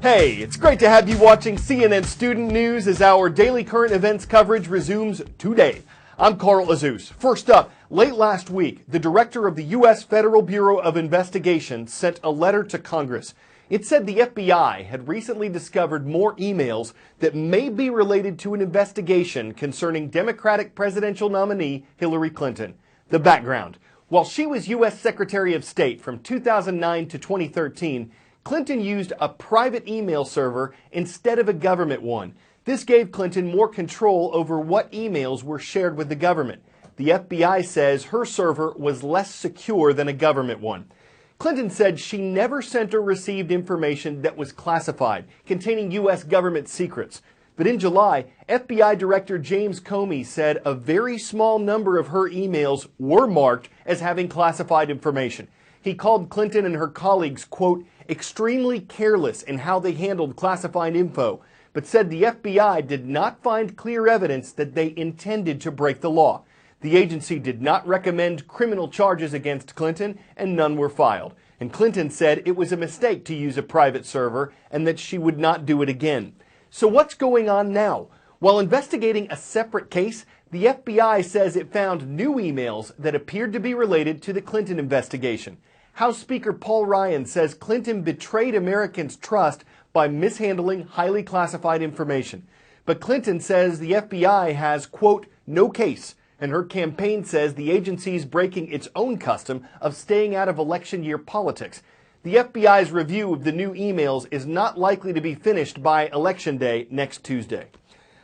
Hey, it's great to have you watching CNN Student News as our daily current events coverage resumes today. I'm Carl Azus. First up, late last week, the director of the U.S. Federal Bureau of Investigation sent a letter to Congress. It said the FBI had recently discovered more emails that may be related to an investigation concerning Democratic presidential nominee Hillary Clinton. The background: while she was U.S. Secretary of State from 2009 to 2013, Clinton used a private email server instead of a government one. This gave Clinton more control over what emails were shared with the government. The FBI says her server was less secure than a government one. Clinton said she never sent or received information that was classified, containing U.S. government secrets. But in July, FBI Director James Comey said a very small number of her emails were marked as having classified information. He called Clinton and her colleagues, quote, extremely careless in how they handled classified info, but said the FBI did not find clear evidence that they intended to break the law. The agency did not recommend criminal charges against Clinton, and none were filed. And Clinton said it was a mistake to use a private server and that she would not do it again. So what's going on now? While investigating a separate case, the FBI says it found new emails that appeared to be related to the Clinton investigation. House Speaker Paul Ryan says Clinton betrayed Americans' trust by mishandling highly classified information. But Clinton says the FBI has, quote, no case, and her campaign says the agency's breaking its own custom of staying out of election year politics. The FBI's review of the new emails is not likely to be finished by Election Day next Tuesday.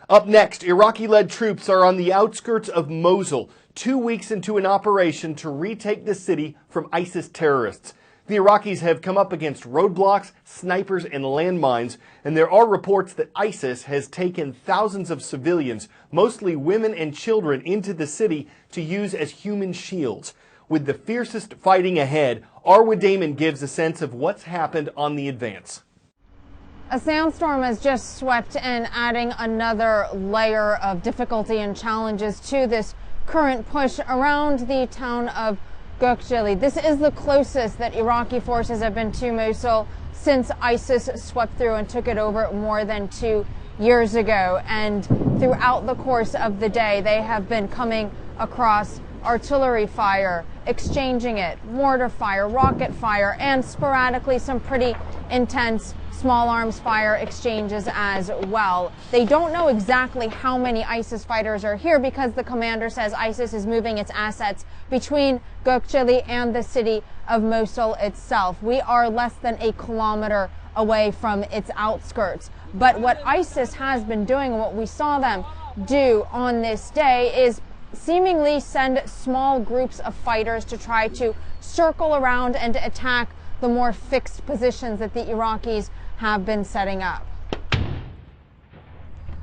Up next, Iraqi-led troops are on the outskirts of Mosul, 2 weeks into an operation to retake the city from ISIS terrorists. The Iraqis have come up against roadblocks, snipers, and landmines, and there are reports that ISIS has taken thousands of civilians, mostly women and children, into the city to use as human shields. With the fiercest fighting ahead, Arwa Damon gives a sense of what's happened on the advance. A sandstorm has just swept in, adding another layer of difficulty and challenges to this current push around the town of Gökçeli. This is the closest that Iraqi forces have been to Mosul since ISIS swept through and took it over more than 2 years ago. And throughout the course of the day, they have been coming across artillery fire, exchanging it, mortar fire, rocket fire, and sporadically some pretty intense small arms fire exchanges as well. They don't know exactly how many ISIS fighters are here because the commander says ISIS is moving its assets between Gökçeli and the city of Mosul itself. We are less than a kilometer away from its outskirts. But what ISIS has been doing, and what we saw them do on this day, is seemingly send small groups of fighters to try to circle around and attack the more fixed positions that the Iraqis have been setting up.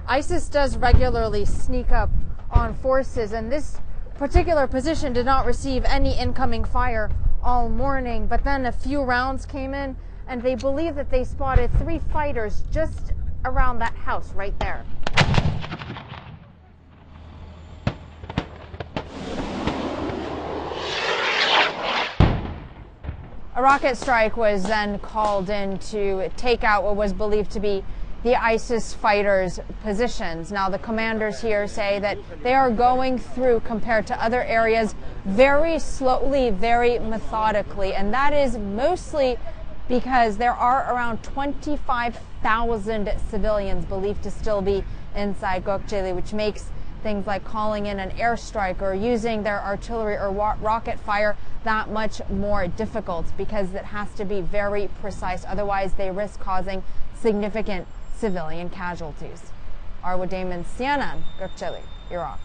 ISIS does regularly sneak up on forces, and this particular position did not receive any incoming fire all morning, but then a few rounds came in, and they believe that they spotted 3 fighters just around that house right there. A rocket strike was then called in to take out what was believed to be the ISIS fighters' positions. Now, the commanders here say that they are going through, compared to other areas, very slowly, very methodically, and that is mostly because there are around 25,000 civilians believed to still be inside Gökçeli, which makes things like calling in an airstrike or using their artillery or rocket fire that much more difficult, because it has to be very precise. Otherwise, they risk causing significant civilian casualties. Arwa Damon, CNN, Gökçeli, Iraq.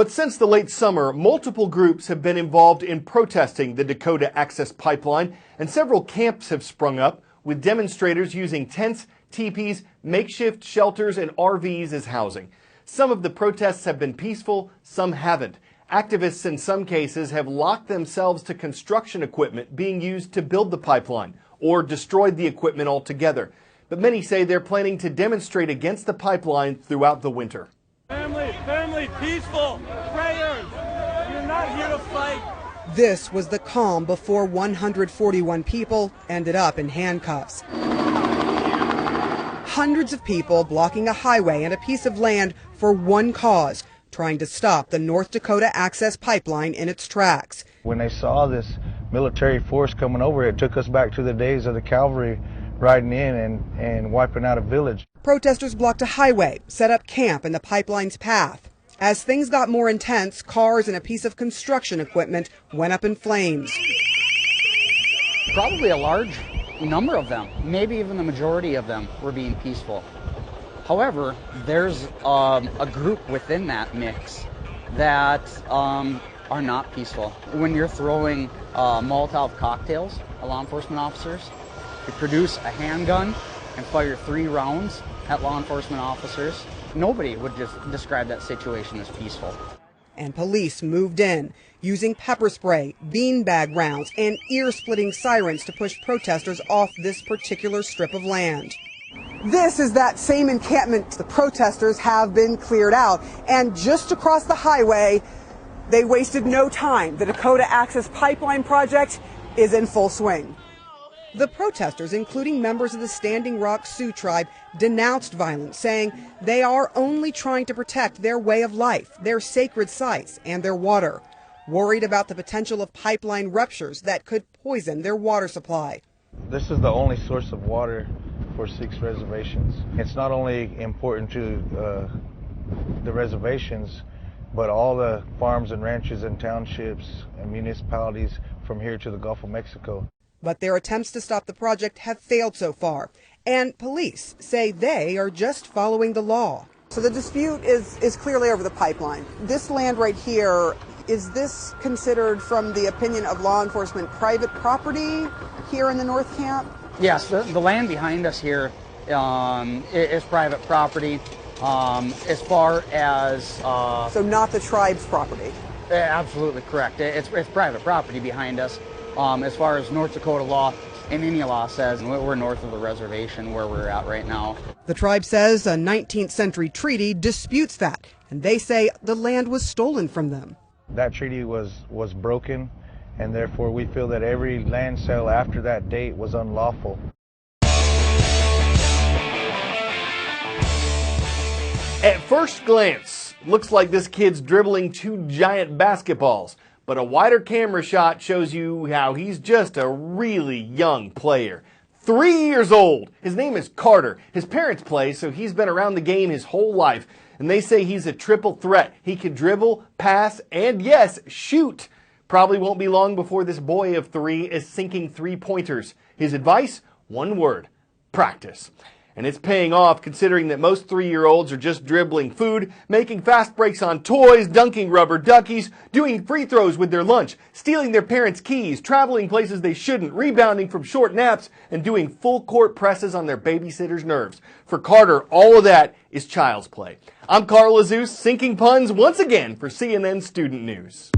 But since the late summer, multiple groups have been involved in protesting the Dakota Access Pipeline, and several camps have sprung up, with demonstrators using tents, teepees, makeshift shelters, and RVs as housing. Some of the protests have been peaceful, some haven't. Activists in some cases have locked themselves to construction equipment being used to build the pipeline, or destroyed the equipment altogether. But many say they're planning to demonstrate against the pipeline throughout the winter. Family, peaceful, prayers. You're not here to fight. This was the calm before 141 people ended up in handcuffs. Hundreds of people blocking a highway and a piece of land for one cause, trying to stop the North Dakota Access Pipeline in its tracks. When they saw this military force coming over, it took us back to the days of the cavalry riding in and wiping out a village. Protesters blocked a highway, set up camp in the pipeline's path. As things got more intense, cars and a piece of construction equipment went up in flames. Probably a large number of them, maybe even the majority of them, were being peaceful. However, there's a group within that mix that are not peaceful. When you're throwing Molotov cocktails at law enforcement officers, you produce a handgun and fire 3 rounds at law enforcement officers, nobody would just describe that situation as peaceful. And police moved in, using pepper spray, beanbag rounds, and ear-splitting sirens to push protesters off this particular strip of land. This is that same encampment. The protesters have been cleared out, and just across the highway, they wasted no time. The Dakota Access Pipeline project is in full swing. The protesters, including members of the Standing Rock Sioux tribe, denounced violence, saying they are only trying to protect their way of life, their sacred sites, and their water, worried about the potential of pipeline ruptures that could poison their water supply. This is the only source of water for 6 reservations. It's not only important to the reservations, but all the farms and ranches and townships and municipalities from here to the Gulf of Mexico. But their attempts to stop the project have failed so far, and police say they are just following the law. So the dispute is clearly over the pipeline. This land right here, is this considered, from the opinion of law enforcement, private property here in the North Camp? Yes, the land behind us here is private property. As far as... So not the tribe's property? Absolutely correct. It's private property behind us. As far as North Dakota law and any law says, we're north of the reservation where we're at right now. The tribe says a 19th century treaty disputes that, and they say the land was stolen from them. That treaty was broken, and therefore we feel that every land sale after that date was unlawful. At first glance, looks like this kid's dribbling 2 giant basketballs. But a wider camera shot shows you how he's just a really young player. 3 years old. His name is Carter. His parents play, so he's been around the game his whole life. And they say he's a triple threat. He can dribble, pass, and yes, shoot. Probably won't be long before this boy of 3 is sinking 3-pointers. His advice? One word: practice. And it's paying off, considering that most 3-year-olds are just dribbling food, making fast breaks on toys, dunking rubber duckies, doing free throws with their lunch, stealing their parents' keys, traveling places they shouldn't, rebounding from short naps, and doing full court presses on their babysitter's nerves. For Carter, all of that is child's play. I'm Carl Azus, sinking puns once again for CNN Student News.